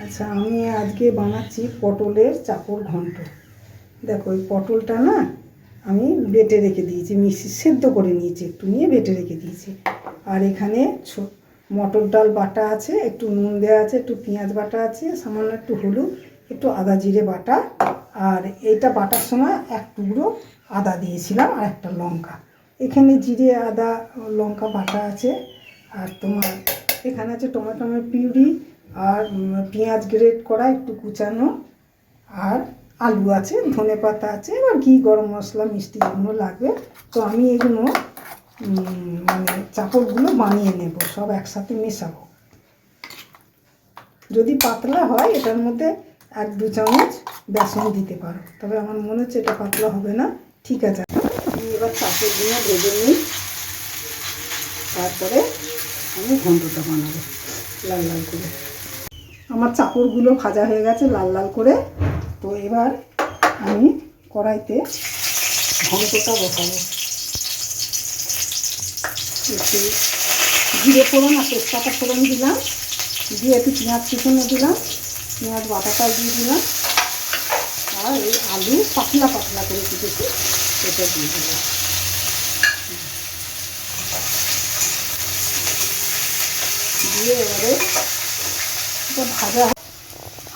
আচ্ছা, আমি আজকে বানাচ্ছি পটলের চাপড় ঘন্ট। দেখো, এই পটলটা না আমি বেটে রেখে দিয়েছি, মিক্সি সেদ্ধ করে নিয়েছি, একটু নিয়ে বেটে রেখে দিয়েছি। আর এখানে মটর ডাল বাটা আছে, একটু নুন দেওয়া আছে, একটু পেঁয়াজ বাটা আছে, সামান্য একটু হলুদ, একটু আদা জিরে বাটা। আর এইটা বাটার সময় এক টুকরো আদা দিয়েছিলাম আর একটা লঙ্কা। এখানে জিরে আদা লঙ্কা বাটা আছে। আর তোমার এখানে আছে টমেটোমের পিউরি, আর পেঁয়াজ গ্রেট করা একটু কুচানো, আর আলু আছে, ধনে পাতা আছে, এবার ঘি গরম মশলা মিষ্টি যেগুলো লাগবে। তো আমি এগুলো মানে চাপড়গুলো বানিয়ে নেব, সব একসাথে মেশাবো। যদি পাতলা হয় এটার মধ্যে 1-2 চামচ বেসন দিতে পারো, তবে আমার মনে হচ্ছে এটা পাতলা হবে না। ঠিক আছে, আমি এবার চাপড়গুলো ভেজে নিই, তারপরে আমি ঘন্টটা বানাবো লাল লাল করে। আমার চাপড়গুলো ভাজা হয়ে গেছে লাল লাল করে। তো এবার আমি কড়াইতে ঘন্টটা বসাবো। একটু জিরে ফোড়ন আর তেজপাতা ফোড়ন দিলাম, দিয়ে একটু পেঁয়াজ কুচনো দিলাম, পেঁয়াজ বাটাটা দিয়ে দিলাম, আর এই আলু পাতলা পাতলা করে কেটেছি এটা দিয়ে দিলাম। দিয়ে এবারে এটা ভাজা,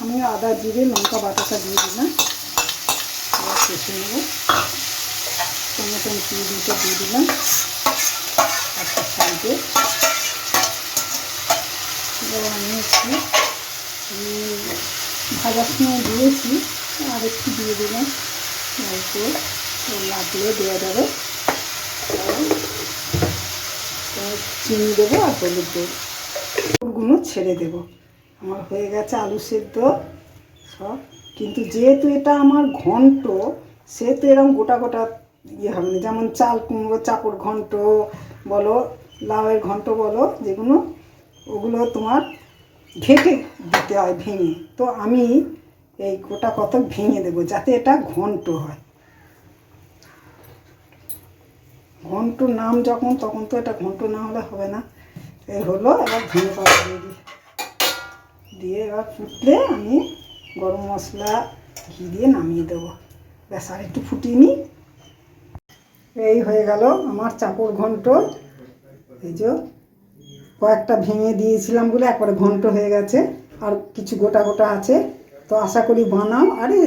আমি আদা জিরে লঙ্কা বাটাটা দিয়ে দিলাম, এবার কষে নেব। টমেটো পিউরিটা দিয়ে দিলাম একটা সাইডে। এবার আমি একটু ভাজার সময় দিয়েছি, আর একটু দিয়ে দিলাম, অল্প লাগলে দেওয়া যাবে। চিনি দেবো আর হলুদ দেবো, ওগুলো ছেড়ে দেবো। আমার হয়ে গেছে আলু সেদ্ধ সব। কিন্তু যেহেতু এটা আমার ঘন্ট, সেহেতু এরকম গোটা গোটা ইয়ে হবে না, যেমন চাল কুমড়ো চাপড় ঘন্ট বলো, লাউয়ের ঘন্ট বলো, যেগুলো ওগুলো তোমার ঘেটে দিতে হয় ভেঙে। তো আমি এই গোটা কত ভেঙে দেবো যাতে এটা ঘন্ট হয়। ঘন্ট নাম যখন, তখন তো এটা ঘন্ট না হলে হবে না। এই হলো, এবার ধনে পাতা দিয়ে দিই, দিয়ে এবার ফুটলে আমি গরম মশলা ঘি দিয়ে নামিয়ে দেবো। ব্যাস, আর একটু ফুটিয়ে নিই। এই হয়ে গেল আমার চাপড় ঘন্ট। এই যে কয়েকটা ভেঙে দিয়েছিলাম বলে একবারে ঘন্ট হয়ে গেছে, আর কিছু গোটা গোটা আছে। তো আশা করি বানাও। আরে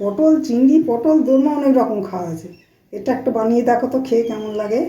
পটল চিংড়ি পটল দোরমা অনেক রকম খাওয়া আছে, এটা একটু বানিয়ে দেখো তো, খেয়ে কেমন লাগে।